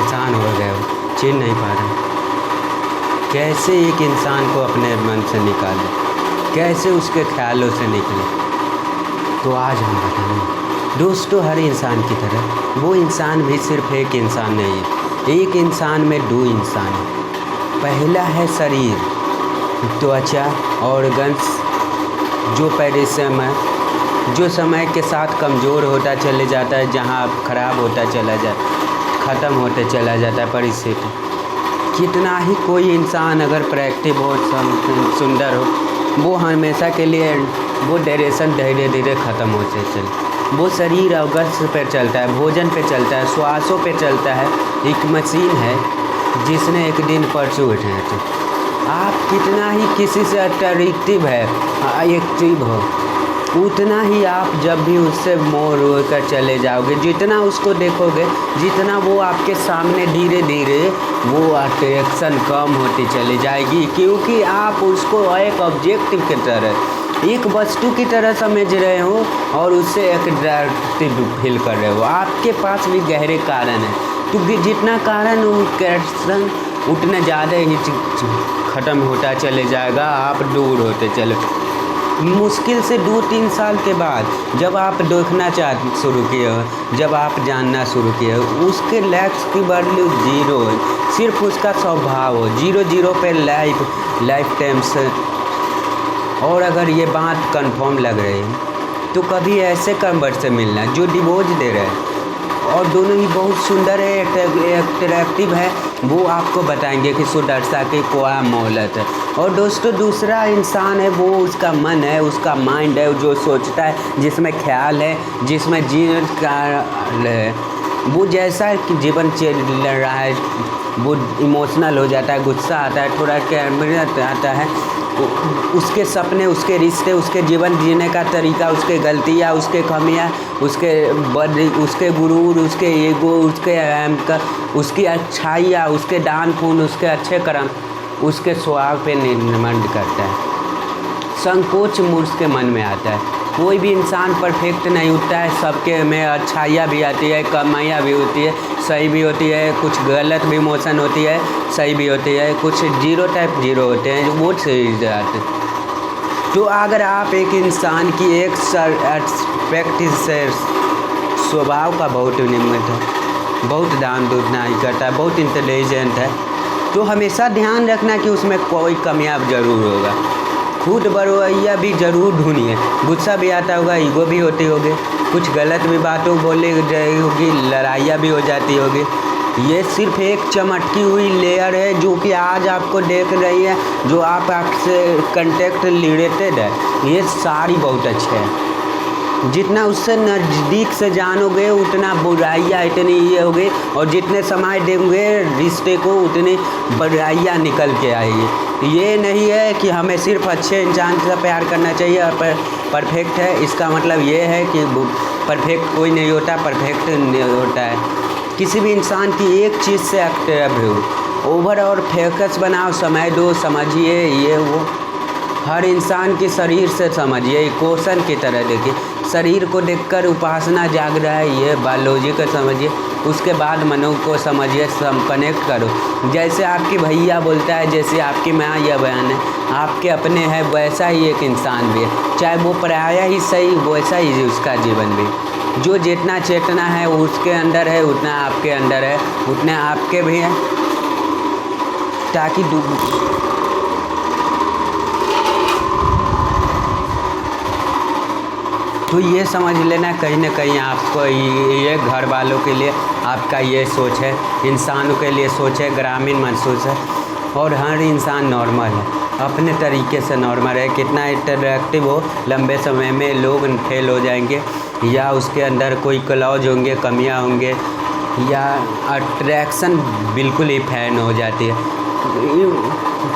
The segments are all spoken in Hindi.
परेशान हो गए हो, चिढ़ नहीं पा रहे। कैसे एक इंसान को अपने मन से निकाले, कैसे उसके ख्यालों से निकले, तो आज हम बताएंगे। दोस्तों, हर इंसान की तरह वो इंसान भी सिर्फ एक इंसान नहीं है। एक इंसान में दो इंसान है। पहला है शरीर, त्वचा, ऑर्गन्स, जो जो समय के साथ कमज़ोर होता चले जाता है, जहाँ ख़राब होता चला जाता, ख़त्म होते चला जाता है परिस्थिति। कितना ही कोई इंसान अगर प्रोएक्टिव हो, सुंदर हो, वो हमेशा के लिए वो डायरेक्शन धीरे धीरे ख़त्म होते चले। वो शरीर ऑर्गन्स पे चलता है, भोजन पे चलता है, श्वासों पे चलता है। एक मशीन है जिसने एक दिन परसों उठे थे। आप कितना ही किसी से अट्रैक्टिव है, एक्टिव हो, उतना ही आप जब भी उससे मोह होकर चले जाओगे, जितना उसको देखोगे, जितना वो आपके सामने धीरे धीरे वो अट्रैक्शन कम होती चली जाएगी, क्योंकि आप उसको एक ऑब्जेक्टिव की तरह, एक वस्तु की तरह समझ रहे हो और उससे एक अट्रैक्टिव फील कर रहे हो। आपके पास भी गहरे कारण है, क्योंकि जितना कारण उतना ज़्यादा ही ख़त्म होता चले जाएगा, आप दूर होते चले। मुश्किल से 2-3 साल के बाद जब आप देखना शुरू किए हो, जब आप जानना शुरू किए हो, उसके लैक्स की वैल्यू 0 है, सिर्फ उसका स्वभाव हो 0 पे लाइफ टाइम से। और अगर ये बात कंफर्म लग रही है तो कभी ऐसे कन्वर्ट से मिलना जो डिवोर्स दे रहे हैं और दोनों ही बहुत सुंदर है, अट्रैक्टिव है, वो आपको बताएंगे कि सुंदरता की क्या मोहलत है। और दोस्तों, दूसरा इंसान है, वो उसका मन है, उसका माइंड है, जो सोचता है, जिसमें ख्याल है, जिसमें जीवन का है। वो जैसा कि जीवन चल रहा है, वो इमोशनल हो जाता है, गुस्सा आता है, थोड़ा कैमरत आता है, उसके सपने, उसके रिश्ते, उसके जीवन जीने का तरीका, उसके गलतियाँ, उसके कमियाँ, उसके गुरूर, उसके ईगो, उसके अहंकार, उसकी अच्छाइयाँ, उसके दान पुण्य, उसके अच्छे कर्म, उसके स्वभाव पे निर्भर करता है। संकोच मूर्ख के मन में आता है। कोई भी इंसान परफेक्ट नहीं होता है, सबके में अच्छाइयाँ भी आती है, कमाइयाँ भी होती है, सही भी होती है, कुछ गलत भी इमोशन होती है, सही भी होती है, कुछ जीरो होते हैं, वो सही जाते हैं। तो अगर आप एक इंसान की एक एस्पेक्ट से स्वभाव का बहुत नियमित है, बहुत दान नहीं करता है, बहुत इंटेलिजेंट है, तो हमेशा ध्यान रखना कि उसमें कोई कमियां ज़रूर होगा। खुद बरवैया भी ज़रूर ढूंढिए, गुस्सा भी आता होगा, ईगो भी होती होगी, कुछ गलत भी बातों बोली होगी, लड़ाइयाँ भी हो जाती होगी। ये सिर्फ एक चमटकी हुई लेयर है जो कि आज आपको देख रही है, जो आपसे कंटेक्ट रिलेटेड है, ये सारी बहुत अच्छे हैं। जितना उससे नज़दीक से जानोगे उतना बुराइयाँ इतनी ये होगी, और जितने समय देंगे रिश्ते को उतनी बुराइयाँ निकल के आएगी। ये नहीं है कि हमें सिर्फ अच्छे इंसान से प्यार करना चाहिए और परफेक्ट है, इसका मतलब ये है कि परफेक्ट कोई नहीं होता, परफेक्ट नहीं होता है। किसी भी इंसान की एक चीज़ से एक्टिव हो, ओवर और फेकस बनाओ, समय दो, समझिए ये वो। हर इंसान के शरीर से समझिए, क्वेश्चन की तरह देखिए, शरीर को देखकर उपासना जाग रहा है, ये बायोलॉजी को समझिए, उसके बाद मनो को समझिए, कनेक्ट करो। जैसे आपकी भैया बोलता है, जैसे आपकी माँ या बहन है, आपके अपने हैं, वैसा ही एक इंसान भी है, चाहे वो पराया ही सही, वैसा ही उसका जीवन भी। जो जितना चेतना है उसके अंदर है, उतना आपके अंदर है, उतना आपके भी है, ताकि तो ये समझ लेना कहीं ना कहीं आपको ये घर वालों के लिए आपका ये सोच है, इंसानों के लिए सोच है, ग्रामीण महसूस है। और हर इंसान नॉर्मल है, अपने तरीके से नॉर्मल है। कितना इंटरैक्टिव हो, लंबे समय में लोग फेल हो जाएंगे, या उसके अंदर कोई क्लॉज होंगे, कमियां होंगे, या अट्रैक्शन बिल्कुल ही फैन हो जाती है।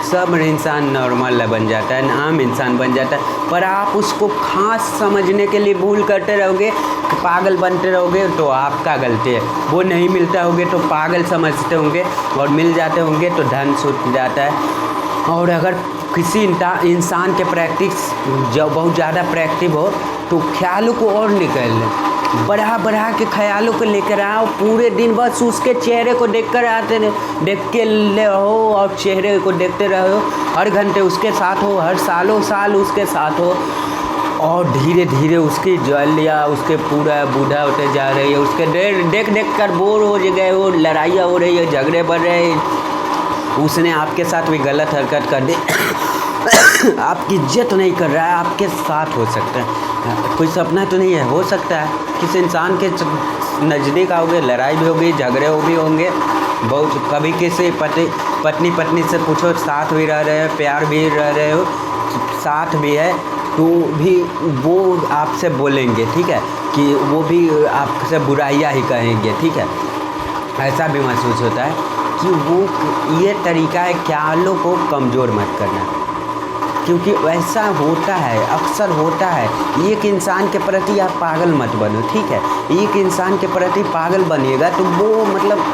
सब इंसान नॉर्मल बन जाता है, आम इंसान बन जाता है, पर आप उसको खास समझने के लिए भूल करते रहोगे, पागल बनते रहोगे, तो आपका गलती है। वो नहीं मिलता होगे तो पागल समझते होंगे, और मिल जाते होंगे तो धन छूट जाता है। और अगर किसी इंसान के प्रैक्टिस जब बहुत ज़्यादा प्रैक्टिव हो तो ख्यालों को और निकाल लें, बढ़ा के ख्यालों को लेकर आओ। पूरे दिन बस उसके चेहरे को देख कर आते देख के रहो और चेहरे को देखते रहो। हर घंटे उसके साथ हो, हर सालों साल उसके साथ हो, और धीरे धीरे उसकी ज्वालियाँ उसके पूरा बूढ़ा होते जा रही है। उसके देख कर बोर हो गए हो, लड़ाइयाँ हो रही है, झगड़े बढ़ रहे हैं। उसने आपके साथ भी गलत हरकत कर दी, आपकी इज्जत नहीं कर रहा है, आपके साथ हो सकता है। कोई सपना तो नहीं है, हो सकता है किसी इंसान के नज़दीक आओगे, लड़ाई भी होगी, झगड़े भी होंगे बहुत। कभी किसी पत्नी से पूछो, साथ भी रह रहे हो, प्यार भी रह रहे हो, साथ भी है, तो भी वो आपसे बोलेंगे, ठीक है, कि वो भी आपसे बुराइयाँ ही कहेंगे, ठीक है। ऐसा भी महसूस होता है कि वो ये तरीका है ख्यालों को कमज़ोर मत करना, क्योंकि वैसा होता है, अक्सर होता है। एक इंसान के प्रति आप पागल मत बनो, ठीक है। एक इंसान के प्रति पागल बनिएगा तो वो मतलब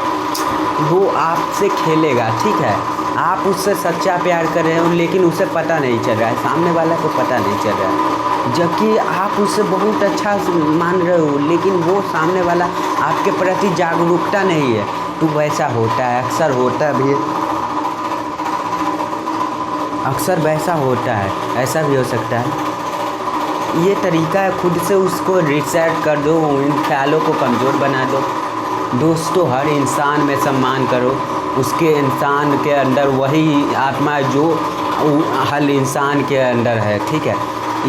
वो आपसे खेलेगा, ठीक है। आप उससे सच्चा प्यार कर रहे हो लेकिन उसे पता नहीं चल रहा है, सामने वाला को पता नहीं चल रहा है, जबकि आप उससे बहुत अच्छा मान रहे हो, लेकिन वो सामने वाला आपके प्रति जागरूकता नहीं है। तो वैसा होता है, अक्सर होता भी है, अक्सर वैसा होता है। ऐसा भी हो सकता है। ये तरीका है, खुद से उसको रिसेट कर दो, इन ख्यालों को कमज़ोर बना दो। दोस्तों, हर इंसान में सम्मान करो, उसके इंसान के अंदर वही आत्मा है जो हर इंसान के अंदर है, ठीक है।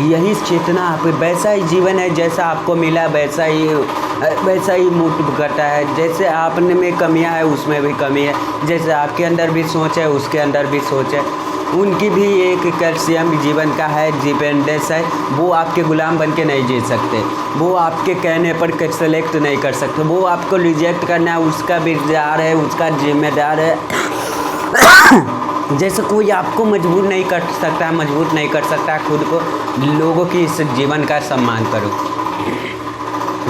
यही चेतना आप, वैसा ही जीवन है जैसा आपको मिला, वैसा ही मूर्त करता है। जैसे आपने में कमियां है उसमें भी कमी है, जैसे आपके अंदर भी सोच है उसके अंदर भी सोच है। उनकी भी एक कैल्शियम जीवन का है, डिपेंडेंस है। वो आपके गुलाम बन के नहीं जी सकते, वो आपके कहने पर सेलेक्ट नहीं कर सकते, वो आपको रिजेक्ट करना उसका विचार है, उसका जिम्मेदार है। जैसे कोई आपको मजबूर नहीं कर सकता, मजबूत नहीं कर सकता खुद को। लोगों की इस जीवन का सम्मान करो।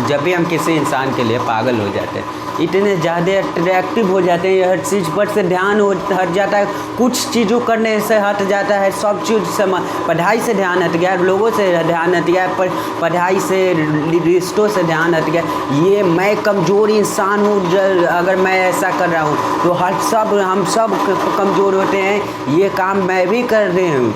जब भी हम किसी इंसान के लिए पागल हो जाते हैं, इतने ज़्यादा अट्रैक्टिव हो जाते हैं, हर चीज़ पर से ध्यान हट जाता है, कुछ चीज़ों करने से हट जाता है, सब चीज़ से पढ़ाई से ध्यान हट गया, लोगों से ध्यान हट गया, पढ़ाई से, रिश्तों से ध्यान हट गया। ये मैं कमज़ोर इंसान हूँ, अगर मैं ऐसा कर रहा हूँ तो हम सब कमज़ोर होते हैं। ये काम मैं भी कर रही हूँ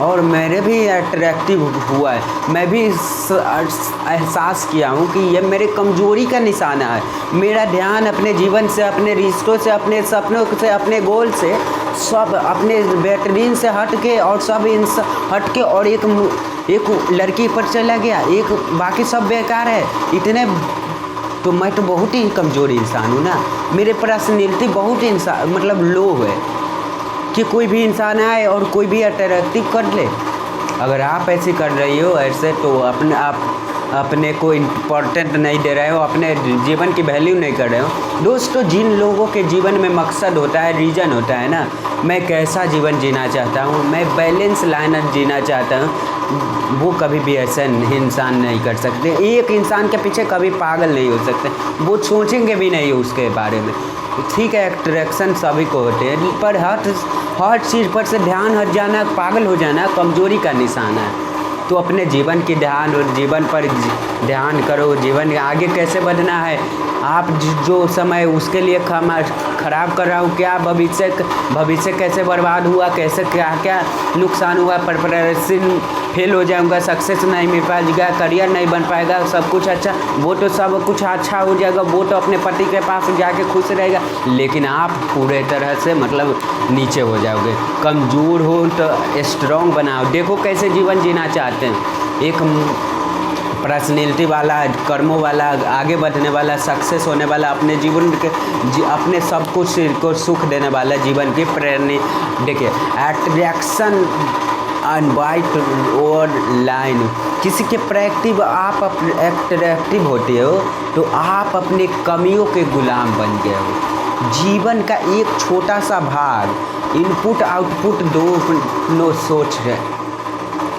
और मेरे भी अट्रैक्टिव हुआ है, मैं भी एहसास किया हूँ कि ये मेरे कमज़ोरी का निशाना है। मेरा ध्यान अपने जीवन से, अपने रिश्तों से, अपने सपनों से, अपने गोल से, सब अपने बेहतरीन से हट के और सब हट के और एक लड़की पर चला गया, एक बाकी सब बेकार है। इतने तो मैं तो बहुत ही कमज़ोर इंसान हूँ ना, मेरे पर्सनैलिटी बहुत मतलब लो है कि कोई भी इंसान आए और कोई भी अट्रैक्टिव कर ले। अगर आप ऐसे कर रही हो ऐसे, तो अपने को इम्पोर्टेंट नहीं दे रहे हो, अपने जीवन की वैल्यू नहीं कर रहे हो। दोस्तों, जिन लोगों के जीवन में मकसद होता है, रीज़न होता है ना, मैं कैसा जीवन जीना चाहता हूँ, मैं बैलेंस लाइफ जीना चाहता हूँ, वो कभी भी ऐसा इंसान नहीं कर सकते। एक इंसान के पीछे कभी पागल नहीं हो सकते, वो सोचेंगे भी नहीं उसके बारे में, ठीक है। अट्रैक्शन सभी को होते हैं, पर हर चीज़ पर से ध्यान हट जाना, पागल हो जाना कमज़ोरी का निशान है। तो अपने जीवन की जीवन पर ध्यान करो। जीवन आगे कैसे बढ़ना है, आप जो समय उसके लिए ख़राब कर रहा हूँ, क्या भविष्य कैसे बर्बाद हुआ, कैसे क्या नुकसान हुआ, प्रिपरेशन फेल हो जाऊँगा, सक्सेस नहीं मिल पाएगा, करियर नहीं बन पाएगा, सब कुछ अच्छा, वो तो सब कुछ अच्छा हो जाएगा, वो तो अपने पति के पास जाके खुश रहेगा, लेकिन आप पूरे तरह से मतलब नीचे हो जाओगे। कमज़ोर हो तो स्ट्रॉन्ग बनाओ। देखो कैसे जीवन जीना चाहते हैं, एक पर्सनैलिटी वाला, कर्मों वाला, आगे बढ़ने वाला, सक्सेस होने वाला, अपने जीवन के अपने सब कुछ को सुख देने वाला जीवन की प्रेरणा। देखिए, अट्रैक्शन अनवाइट और लाइन, किसी के प्रैक्टिव आप अट्रैक्टिव होते हो तो आप अपने कमियों के गुलाम बन गए हो। जीवन का एक छोटा सा भाग, इनपुट आउटपुट दो सोच है।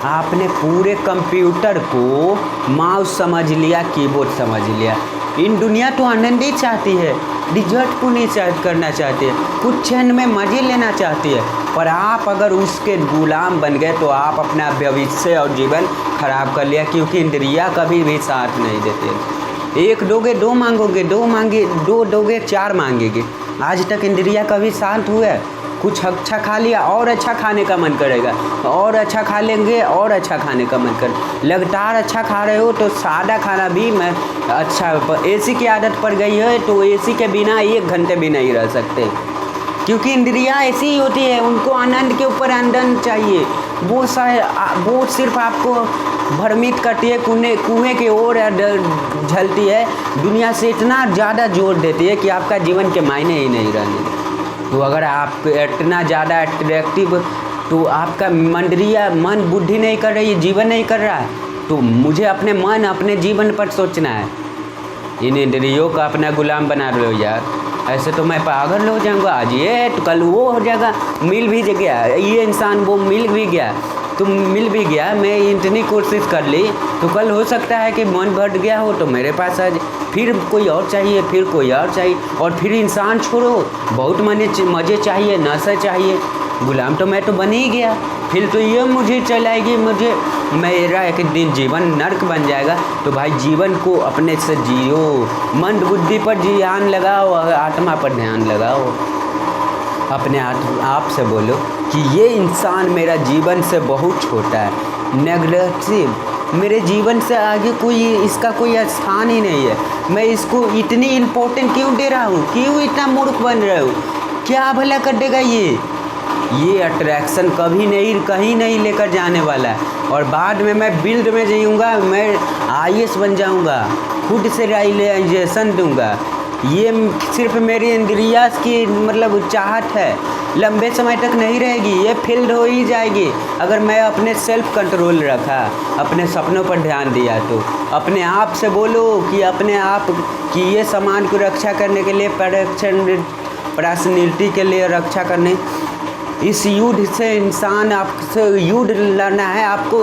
आपने पूरे कंप्यूटर को माउस समझ लिया, कीबोर्ड समझ लिया। इन दुनिया तो आनंद ही चाहती है, रिजल्ट को नहीं करना चाहती है, कुछ क्षण में मज़े लेना चाहती है, पर आप अगर उसके गुलाम बन गए तो आप अपना भविष्य और जीवन खराब कर लिया, क्योंकि इंद्रियां कभी भी साथ नहीं देते। एक दोगे दो मांगोगे, दो दोगे चार मांगेगे। आज तक इंद्रियां कभी शांत हुए? कुछ अच्छा खा लिया और अच्छा खाने का मन करेगा, और अच्छा खा लेंगे और अच्छा खाने का मन कर। लगातार अच्छा खा रहे हो तो सादा खाना भी मैं अच्छा, एसी की आदत पड़ गई है तो एसी के बिना 1 घंटे भी नहीं रह सकते, क्योंकि इंद्रियां ऐसी ही होती है, उनको आनंद के ऊपर आनंद चाहिए। वो सिर्फ आपको भ्रमित करती है, कुएं की ओर झलती है, दुनिया से इतना ज़्यादा जोर देती है कि आपका जीवन के मायने ही नहीं रहने। तो अगर आप इतना ज़्यादा अट्रैक्टिव, तो आपका मन बुद्धि नहीं कर रही है, जीवन नहीं कर रहा है, तो मुझे अपने मन अपने जीवन पर सोचना है। इन इंद्रियों का अपना गुलाम बना रहे हो यार, ऐसे तो मैं पागल हो जाऊंगा। आज ये है तो कल वो हो जाएगा। मिल भी गया ये इंसान, वो मिल भी गया, तुम मिल भी गया, मैं इतनी कोशिश कर ली, तो कल हो सकता है कि मन भट गया हो तो मेरे पास आज फिर कोई और चाहिए, फिर कोई और चाहिए, और फिर इंसान छोड़ो, बहुत मज़े चाहिए, नशा चाहिए। गुलाम तो मैं तो बन ही गया, फिर तो ये मुझे चलाएगी, मेरा एक दिन जीवन नर्क बन जाएगा। तो भाई जीवन को अपने से जियो, मन बुद्धि पर ध्यान लगाओ, आत्मा पर ध्यान लगाओ। अपने आप से बोलो कि ये इंसान मेरा जीवन से बहुत छोटा है, नेगलेक्टिव, मेरे जीवन से आगे इसका कोई स्थान ही नहीं है। मैं इसको इतनी इम्पोर्टेंट क्यों दे रहा हूँ, क्यों इतना मूर्ख बन रहा हूँ, क्या भला कर देगा ये अट्रैक्शन कभी नहीं, कहीं नहीं लेकर जाने वाला है। और बाद में मैं बिल्ड में जाऊँगा, मैं IAS बन जाऊँगा, खुद से रियलाइजेशन दूँगा। ये सिर्फ मेरी इंद्रियां की चाहत है, लंबे समय तक नहीं रहेगी, ये फील्ड हो ही जाएगी अगर मैं अपने सेल्फ कंट्रोल रखा, अपने सपनों पर ध्यान दिया। तो अपने आप से बोलो कि अपने आप की ये सामान को रक्षा करने के लिए, पर्सनैलिटी के लिए रक्षा करने, इस युद्ध से इंसान आपसे युद्ध लड़ना है आपको।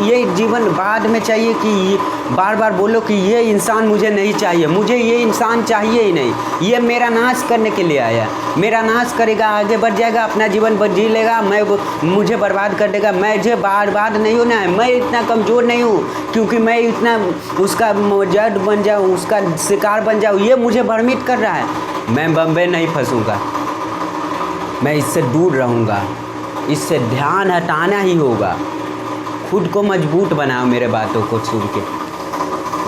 ये जीवन बाद में चाहिए कि बार बार बोलो कि ये इंसान मुझे नहीं चाहिए, मुझे ये इंसान चाहिए ही नहीं, ये मेरा नाश करने के लिए आया, मेरा नाश करेगा, आगे बढ़ जाएगा, अपना जीवन जी लेगा, मुझे बर्बाद कर देगा। मुझे बर्बाद नहीं होना है, मैं इतना कमज़ोर नहीं हूँ क्योंकि मैं इतना उसका जड़ बन जाऊँ, उसका शिकार बन जाऊँ, ये मुझे भ्रमित कर रहा है। मैं बम्बे नहीं फंसूँगा, मैं इससे दूर रहूँगा, इससे ध्यान हटाना ही होगा। खुद को मजबूत बनाओ मेरे बातों को सुन के,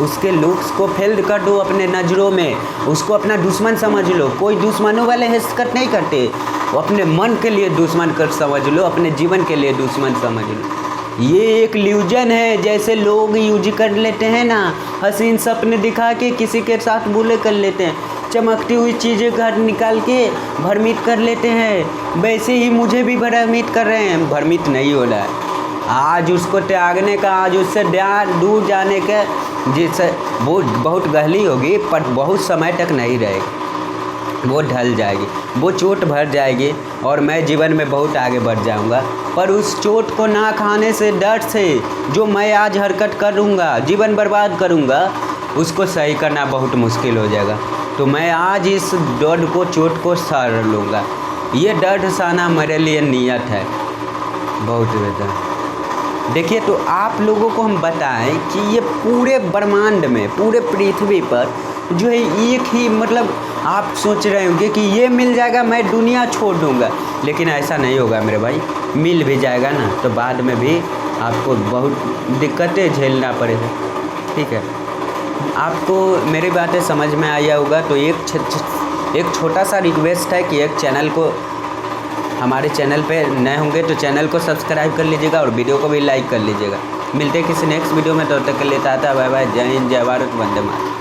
उसके लुक्स को फेल्ड कर दो अपने नज़रों में, उसको अपना दुश्मन समझ लो। कोई दुश्मनों वाले हरकत नहीं करते, वो अपने मन के लिए दुश्मन कर समझ लो, अपने जीवन के लिए दुश्मन समझ लो। ये एक इल्यूजन है, जैसे लोग यूज कर लेते हैं ना, हसीन सपने दिखा के किसी के साथ बुले कर लेते हैं, चमकती हुई चीज़ें घर निकाल के भ्रमित कर लेते हैं, वैसे ही मुझे भी भ्रमित कर रहे हैं। भ्रमित नहीं हो रहा है, आज उसको त्यागने का, आज उससे दूर जाने का, जिससे वो बहुत गहरी होगी पर बहुत समय तक नहीं रहेगी, वो ढल जाएगी, वो चोट भर जाएगी और मैं जीवन में बहुत आगे बढ़ जाऊंगा। पर उस चोट को ना खाने से, डर से, जो मैं आज हरकत करूंगा, जीवन बर्बाद करूंगा, उसको सही करना बहुत मुश्किल हो जाएगा। तो मैं आज इस डर को, चोट को सह लूँगा। ये डर सहना मेरे लिए नियत है बहुत ज़्यादा। देखिए, तो आप लोगों को हम बताएं कि ये पूरे ब्रह्मांड में, पूरे पृथ्वी पर जो है एक ही, आप सोच रहे होंगे कि ये मिल जाएगा मैं दुनिया छोड़ दूँगा, लेकिन ऐसा नहीं होगा मेरे भाई। मिल भी जाएगा ना तो बाद में भी आपको बहुत दिक्कतें झेलना पड़ेगा, ठीक है। आपको मेरी बातें समझ में आया होगा तो एक छोटा सा रिक्वेस्ट है कि एक चैनल को, हमारे चैनल पे नए होंगे तो चैनल को सब्सक्राइब कर लीजिएगा और वीडियो को भी लाइक कर लीजिएगा। मिलते हैं किसी नेक्स्ट वीडियो में, तब तक के लिए टाटा बाय बाय, जय हिंद, जय भारत, वंदे मातरम।